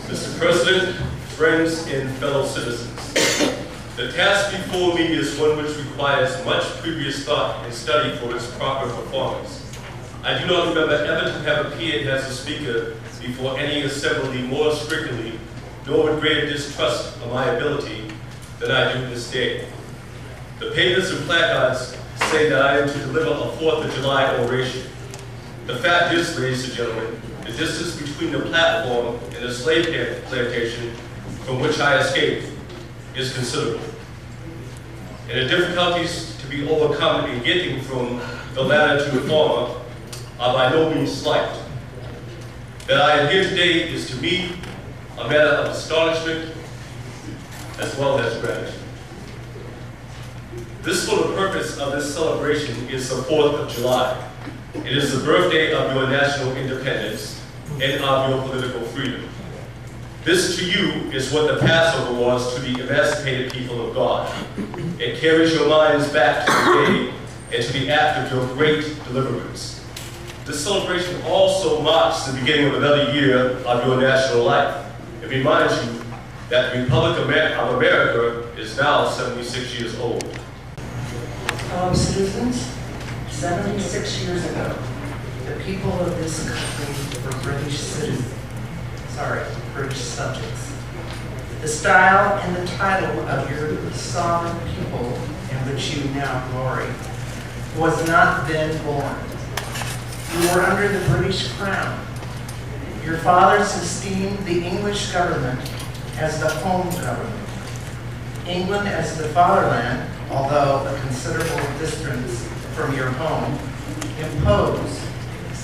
Mr. President, friends, and fellow citizens, the task before me is one which requires much previous thought and study for its proper performance. I do not remember ever to have appeared as a speaker before any assembly more strictly, nor with greater distrust of my ability than I do this day. The papers and placards say that I am to deliver a 4th of July oration. The fact is, ladies and gentlemen, the distance between the platform and the slave plantation from which I escaped is considerable. And the difficulties to be overcome in getting from the latter to the former are by no means slight. That I am here today is to me a matter of astonishment as well as gratitude. This for the purpose of this celebration is the 4th of July. It is the birthday of your national independence and of your political freedom. This to you is what the Passover was to the emancipated people of God. It carries your minds back to the day and to the act of your great deliverance. This celebration also marks the beginning of another year of your national life. It reminds you that the Republic of America is now 76 years old. Fellow citizens, 76 years ago, the people of this country were British subjects. The style and the title of your sovereign people, in which you now glory, was not then born. You were under the British crown. Your fathers esteemed the English government as the home government. England as the fatherland, although a considerable distance from your home, imposed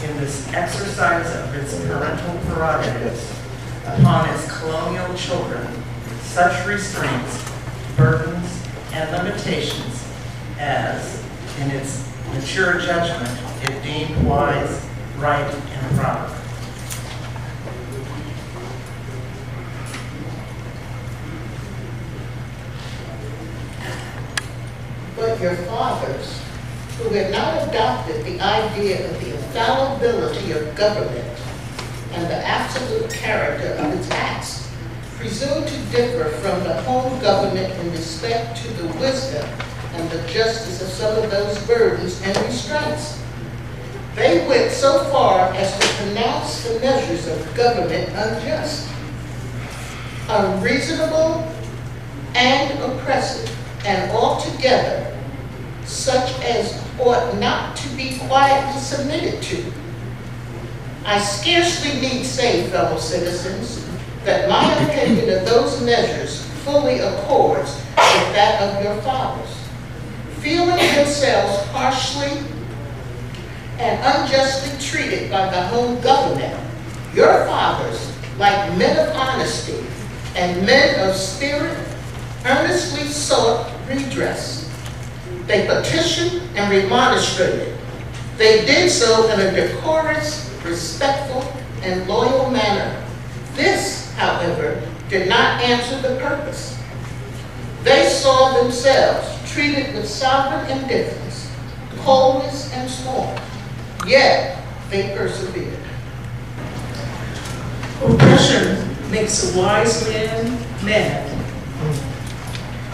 in this exercise of its parental prerogatives upon its colonial children such restraints, burdens, and limitations as, in its mature judgment, it deemed wise, right, and proper. But your fathers, who had not adopted the idea of the infallibility of government and the absolute character of its acts, presumed to differ from the home government in respect to the wisdom and the justice of some of those burdens and restraints. They went so far as to pronounce the measures of government unjust, unreasonable, and oppressive, and altogether such as ought not to be quietly submitted to. I scarcely need say, fellow citizens, that my opinion of those measures fully accords with that of your fathers. Feeling themselves harshly and unjustly treated by the home government, your fathers, like men of honesty and men of spirit, earnestly sought redress. They petitioned and remonstrated. They did so in a decorous, respectful, and loyal manner. This, however, did not answer the purpose. They saw themselves treated with sovereign indifference, coldness, and scorn. Yet they persevered. Oppression makes a wise man mad.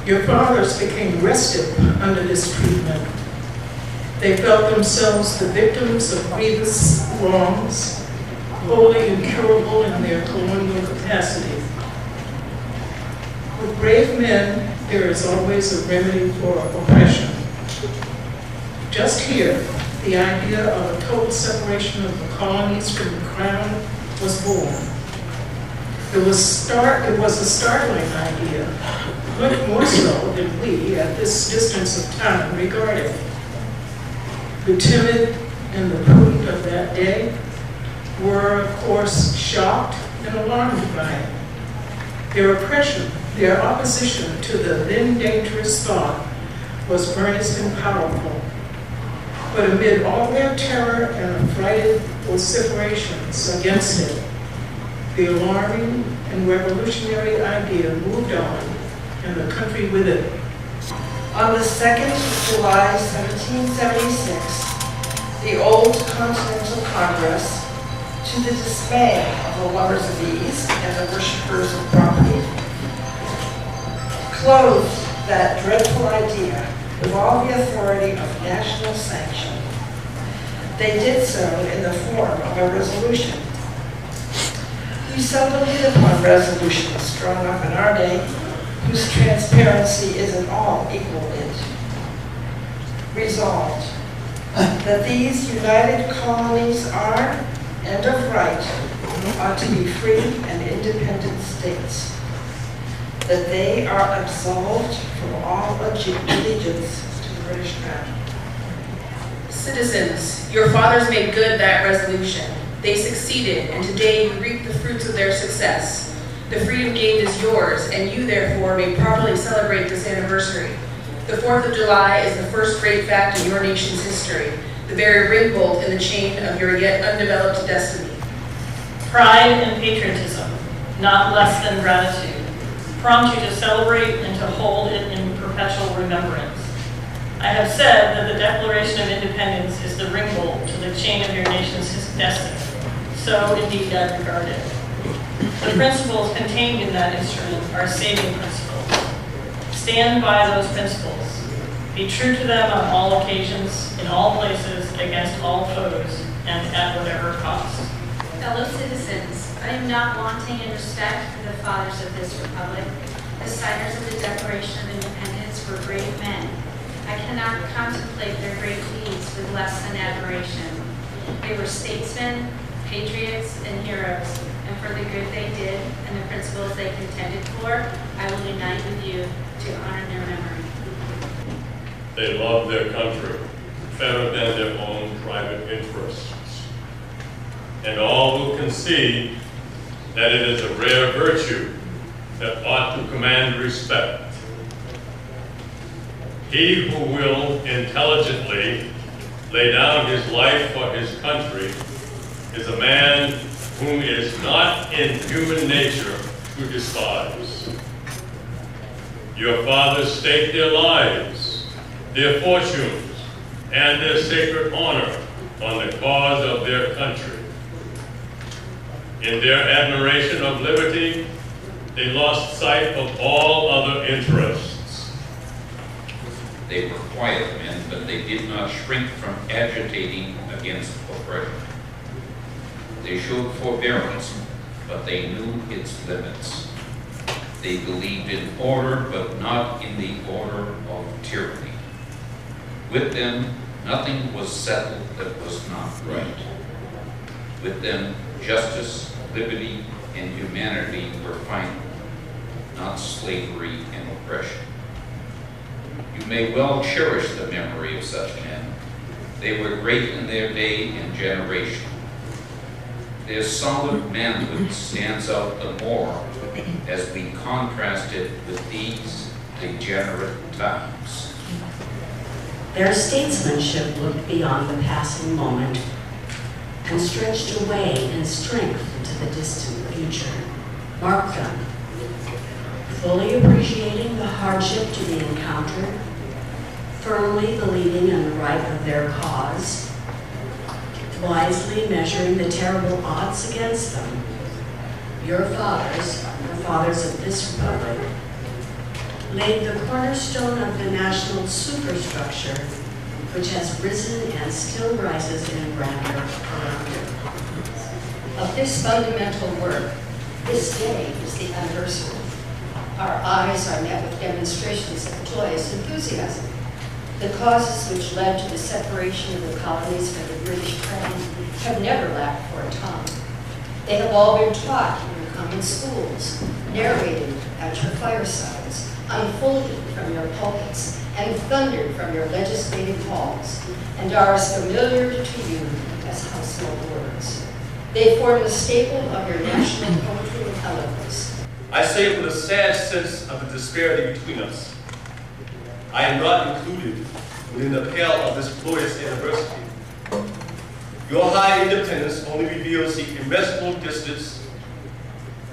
Your fathers became restive under this treatment. They felt themselves the victims of grievous wrongs, wholly incurable in their colonial capacity. With brave men, there is always a remedy for oppression. Just here, the idea of a total separation of the colonies from the crown was born. It was a startling idea, much more so than we, at this distance of time, regarded. The timid and the prudent of that day were, of course, shocked and alarmed by it. Their oppression, their opposition to the then dangerous thought was earnest and powerful. But amid all their terror and affrighted vociferations against it, the alarming and revolutionary idea moved on, and the country with it. On the 2nd of July, 1776, the old Continental Congress To the dismay of the lovers of ease and the worshipers of property, clothed that dreadful idea with all the authority of national sanction. They did so in the form of a resolution. We seldom hit upon resolutions drawn up in our day whose transparency is in all equal it. Resolved that these united colonies are, and of right, ought to be free and independent states, that they are absolved from all allegiance to the British Crown. Citizens, your fathers made good that resolution. They succeeded, and today you reap the fruits of their success. The freedom gained is yours, and you therefore may properly celebrate this anniversary. The 4th of July is the first great fact in your nation's history, the very ring bolt in the chain of your yet undeveloped destiny. Pride and patriotism, not less than gratitude, prompt you to celebrate and to hold it in perpetual remembrance. I have said that the Declaration of Independence is the ring bolt to the chain of your nation's destiny. So indeed I regard it. The principles contained in that instrument are saving principles. Stand by those principles. Be true to them on all occasions, in all places, against all foes, and at whatever cost. Fellow citizens, I am not wanting in respect for the fathers of this republic. The signers of the Declaration of Independence were brave men. I cannot contemplate their great deeds with less than admiration. They were statesmen, patriots, and heroes, and for the good they did and the principles they contended for, I will unite with you to honor their memory. They loved their country better than their own private interests. And all will concede that it is a rare virtue that ought to command respect. He who will intelligently lay down his life for his country is a man whom it is not in human nature to despise. Your fathers staked their lives, their fortunes, and their sacred honor on the cause of their country. In their admiration of liberty, they lost sight of all other interests. They were quiet men, but they did not shrink from agitating against oppression. They showed forbearance, but they knew its limits. They believed in order, but not in the order of tyranny. With them, nothing was settled that was not right. With them, justice, liberty, and humanity were final, not slavery and oppression. You may well cherish the memory of such men. They were great in their day and generation. Their solid manhood stands out the more as we contrast it with these degenerate times. Their statesmanship looked beyond the passing moment and stretched away in strength into the distant future. Mark them, fully appreciating the hardship to be encountered, firmly believing in the right of their cause, wisely measuring the terrible odds against them. Your fathers, the fathers of this republic, laid the cornerstone of the national superstructure which has risen and still rises in grandeur around it. Of this fundamental work, this day is the anniversary. Our eyes are met with demonstrations of joyous enthusiasm. The causes which led to the separation of the colonies from the British Crown have never lacked for a tongue. They have all been taught in your common schools, narrated at your firesides, unfolded from your pulpits, and thundered from your legislative halls, and are as familiar to you as household words. They form the staple of your national poetry and eloquence. I say it with a sad sense of the disparity between us. I am not included within the pale of this glorious anniversary. Your high independence only reveals the immeasurable distance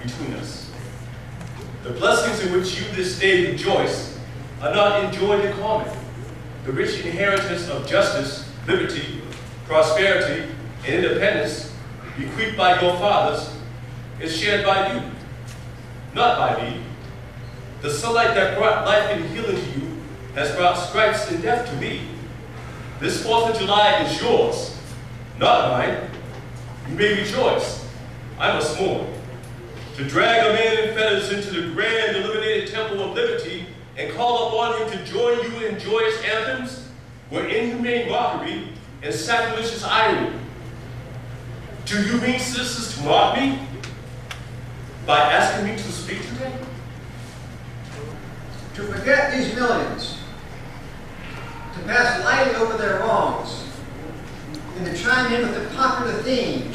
between us. The blessings in which you this day rejoice are not enjoyed in common. The rich inheritance of justice, liberty, prosperity, and independence bequeathed by your fathers, is shared by you, not by me. The sunlight that brought life and healing to you has brought stripes and death to me. This 4th of July is yours, not mine. You may rejoice. I must mourn. To drag a man in fetters into the grand illuminated temple of liberty and call upon him to join you in joyous anthems were inhumane mockery and sacrilegious irony. Do you mean, citizens, to mock me by asking me to speak today? To forget these millions, to pass lightly over their wrongs, and to chime in with the popular theme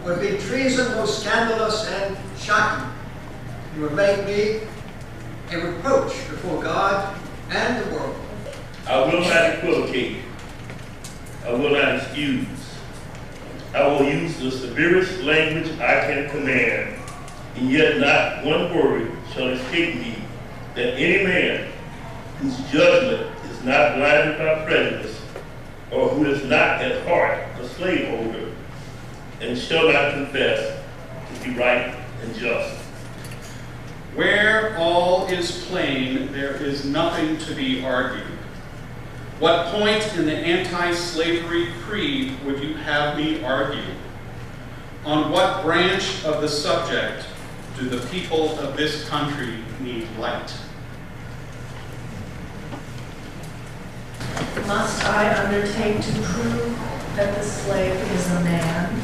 would be treason most scandalous and shocking. It would make me a reproach before God and the world. I will not equivocate. I will not excuse. I will use the severest language I can command, and yet not one word shall escape me that any man whose judgment is not blinded by prejudice, or who is not at heart a slaveholder, and shall not confess to be right and just. Where all is plain, there is nothing to be argued. What point in the anti-slavery creed would you have me argue? On what branch of the subject do the people of this country need light? Must I undertake to prove that the slave is a man?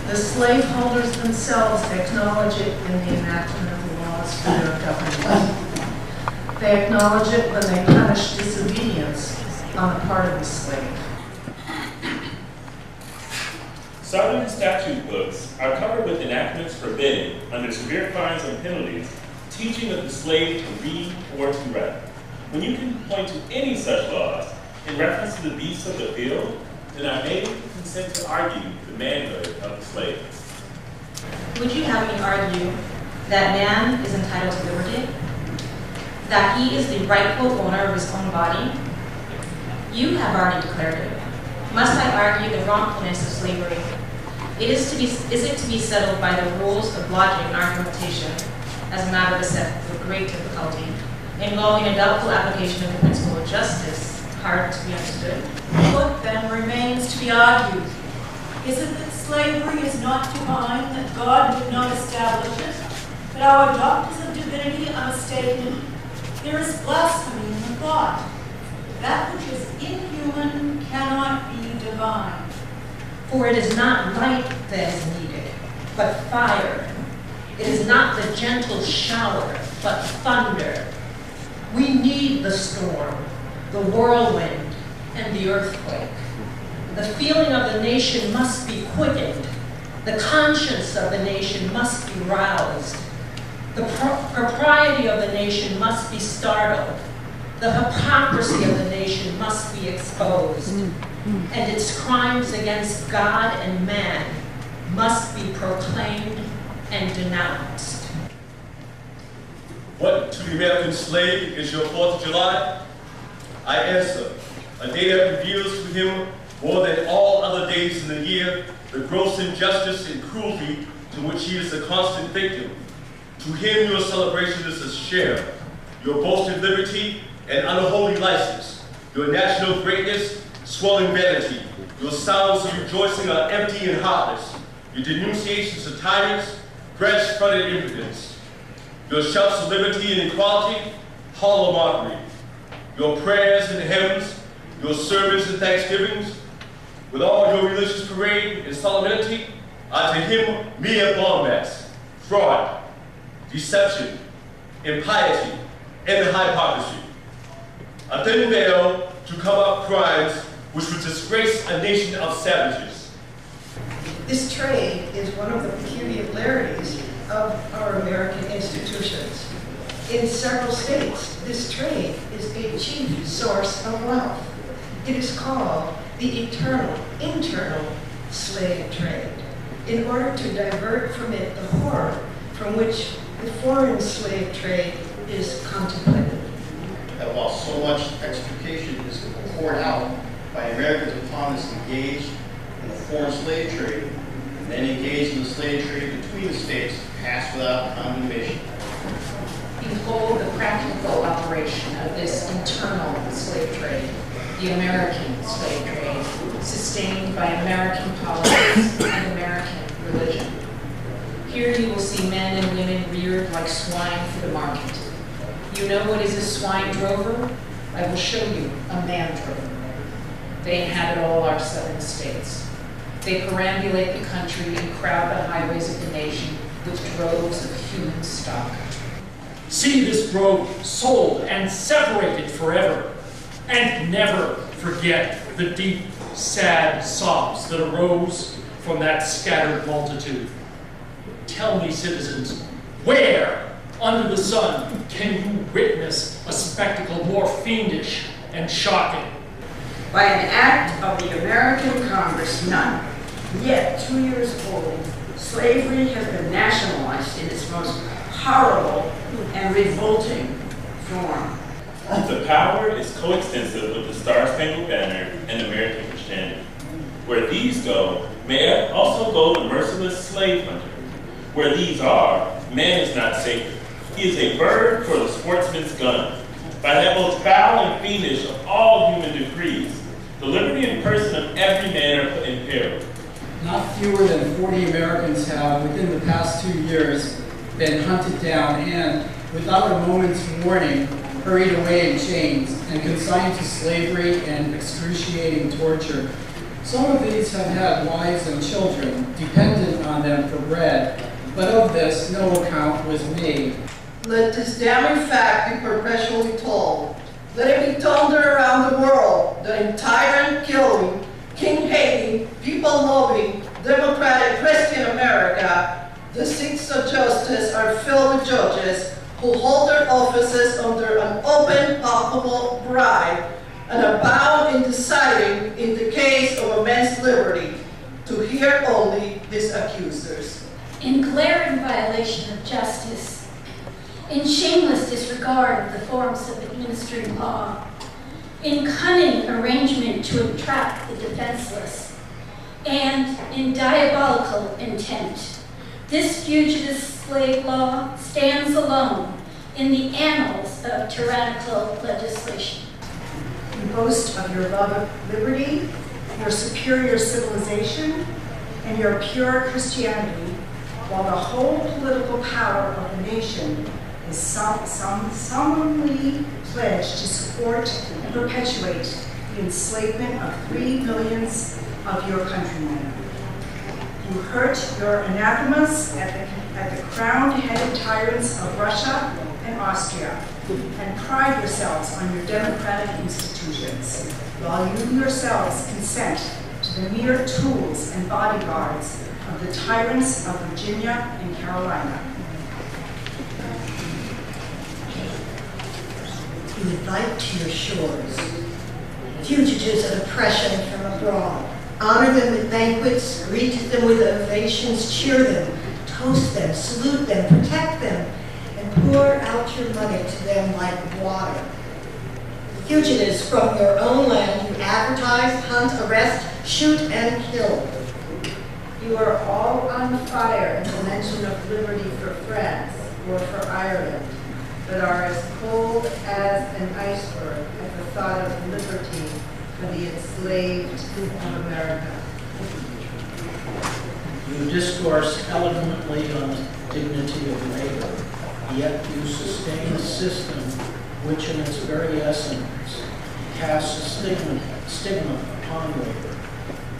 The slaveholders themselves acknowledge it in the enactment of the laws for their government. They acknowledge it when they punish disobedience on the part of the slave. Southern statute books are covered with enactments forbidding, under severe fines and penalties, teaching of the slave to read or to write. When you can point to any such laws in reference to the beasts of the field, then I may consent to argue the manhood of the slave. Would you have me argue that man is entitled to liberty? That he is the rightful owner of his own body? You have already declared it. Must I argue the wrongfulness of slavery? Is it to be settled by the rules of logic and argumentation as a matter beset with great difficulty, involving a doubtful application of the principle of justice, hard to be understood? What then remains to be argued? Is it that slavery is not divine, that God did not establish it, that our doctors of divinity are mistaken? There is blasphemy in the thought. That which is inhuman cannot be divine. For it is not light that is needed, but fire. It is not the gentle shower, but thunder. We need the storm, the whirlwind, and the earthquake. The feeling of the nation must be quickened. The conscience of the nation must be roused. The propriety of the nation must be startled. The hypocrisy of the nation must be exposed. And its crimes against God and man must be proclaimed and denounced. What to the American slave is your 4th of July? I answer, a day that reveals to him more than all other days in the year the gross injustice and cruelty to which he is a constant victim. To him your celebration is a share, your boasted liberty and unholy license, your national greatness, swelling vanity, your sounds of rejoicing are empty and heartless, your denunciations of tyrants, brash-fronted impudence, your shouts of liberty and equality, hollow mockery, your prayers and hymns, your sermons and thanksgivings, with all your religious parade and solemnity, are to him mere bombast, fraud, deception, impiety, and hypocrisy. A thin veil to cover up crimes which would disgrace a nation of savages. This trade is one of the peculiarities of our American institutions. In several states, this trade is a chief source of wealth. It is called the internal slave trade, in order to divert from it the horror from which the foreign slave trade is contemplated. That while so much extrication is poured out by Americans upon this engaged in the foreign slave trade, and then engaged in the slave trade between the states passed without condemnation. Behold the practical operation of this internal slave trade, the American slave trade, sustained by American politics and American religion. Here you will see men and women reared like swine for the market. You know what is a swine drover? I will show you a man drover. They inhabit all our southern states. They perambulate the country and crowd the highways of the nation with droves of human stock. See this drove sold and separated forever, and never forget the deep, sad sobs that arose from that scattered multitude. Tell me, citizens, where under the sun can you witness a spectacle more fiendish and shocking? By an act of the American Congress, none. Yet 2 years old, slavery has been nationalized in its most horrible and revolting form. The power is coextensive with the Star-Spangled Banner and American Christianity. Where these go, may also go the merciless slave hunter. Where these are, man is not sacred. He is a bird for the sportsman's gun. By that most foul and fiendish of all human decrees, the liberty and person of every man are put in peril. Not fewer than 40 Americans have, within the past 2 years, been hunted down and, without a moment's warning, hurried away in chains and consigned to slavery and excruciating torture. Some of these have had wives and children dependent on them for bread, but of this no account was made. Let this damning fact be perpetually told. Let it be thundered around the world that in tyrant-killing, king-hating, people-loving, democratic Christian America, the seats of justice are filled with judges who hold their offices under an open, palpable bribe and are bound in deciding in the case of a man's liberty to hear only his accusers. In glaring violation of justice, in shameless disregard of the forms of administering law, in cunning arrangement to entrap the defenseless, and in diabolical intent, this fugitive slave law stands alone in the annals of tyrannical legislation. You boast of your love of liberty, your superior civilization, and your pure Christianity, while the whole political power of the nation is solemnly pledged to support and perpetuate the enslavement of 3 millions of your countrymen. You hurt your anathemas at the crowned-headed tyrants of Russia and Austria, and pride yourselves on your democratic institutions, while you yourselves consent to the mere tools and bodyguards of the tyrants of Virginia and Carolina. You invite to your shores fugitives of oppression from abroad. Honor them with banquets, greet them with ovations, cheer them, toast them, salute them, protect them, and pour out your money to them like water. Fugitives from your own land you advertise, hunt, arrest, shoot, and kill. You are all on fire at the mention of liberty for France or for Ireland, but are as cold as an iceberg at the thought of liberty for the enslaved of America. You discourse eloquently on the dignity of labor, yet you sustain a system which in its very essence casts a stigma upon labor.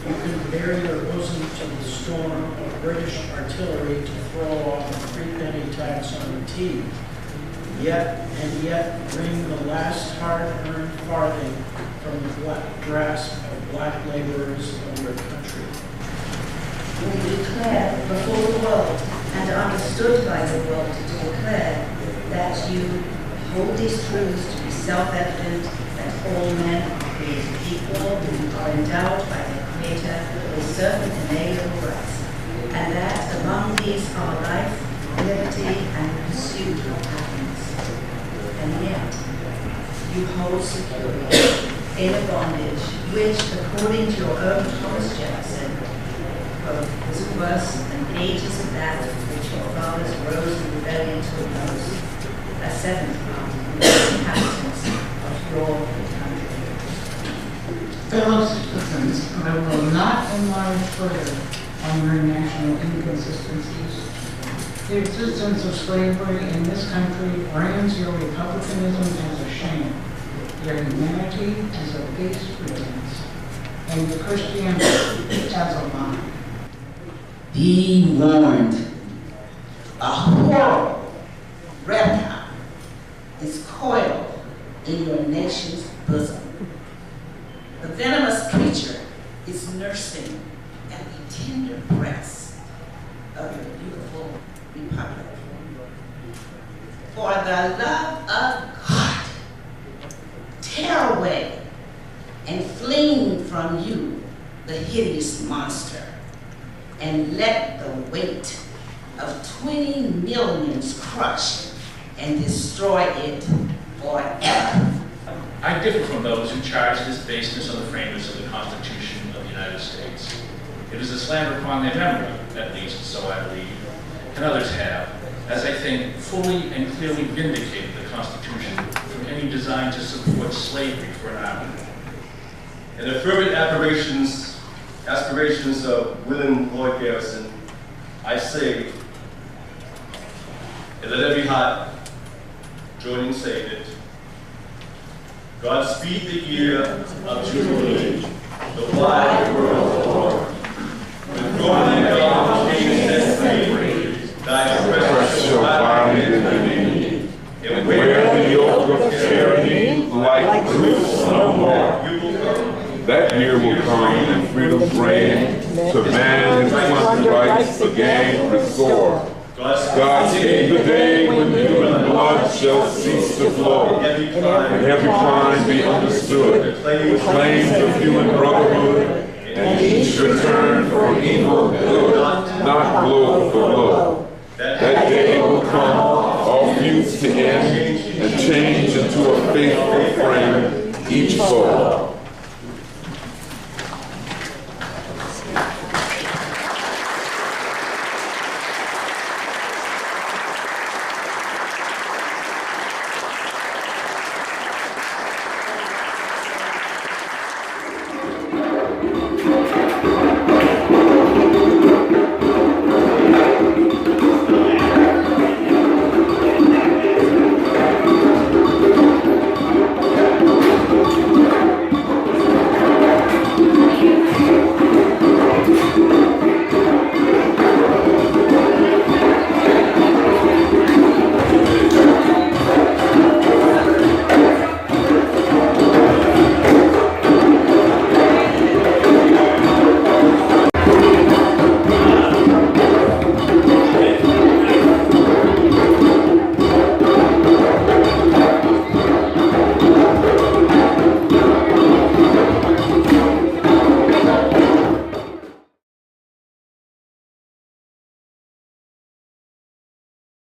You can bare your bosom to the storm of British artillery to throw off a 3-penny tax on tea, yet bring the last hard-earned farthing from the grasp of black laborers of your country. We declare before the world and understood by the world to declare that you hold these truths to be self-evident, that all men are created equal, are endowed by their Creator with certain inalienable rights, and that among these are life, liberty, and pursuit of happiness. And yet, you hold securely in a bondage which, according to your own Thomas Jefferson, us than ages of that which your fathers rose in rebellion to oppose. A seventh part of the inhabitants of your country. Fellow citizens, I will not enlarge further on your national inconsistencies. The existence of slavery in this country brands your republicanism as a shame, your humanity as a base pretense, and your Christianity as a lie. Be warned, a horrible reptile is coiled in your nation's bosom. The venomous creature is nursing at the tender breasts of your beautiful republic. For the love of God, tear away and fling from you the hideous monster, and let the weight of 20 millions crush and destroy it forever. I differ from those who charge this baseness on the framers of the Constitution of the United States. It is a slander upon their memory, at least so I believe, and others have, as I think, fully and clearly vindicated the Constitution from any design to support slavery for an army. In the fervent aspirations of William Lloyd Garrison, I say, and let every heart join in saying it, God speed the year of Jubilee, the wide world o'er, with golden God chains and free, thy precious shall bind in the knee, and where the yoke of tyranny like loose no more. That year will come and freedom's reign, to man his plunder rights again restore. God save the day when human blood shall cease to flow, and every crime be understood, the claims of human brotherhood, and each return for evil good, not blow for blow. That day will come, all feuds to end, and change into a faithful friend each foe.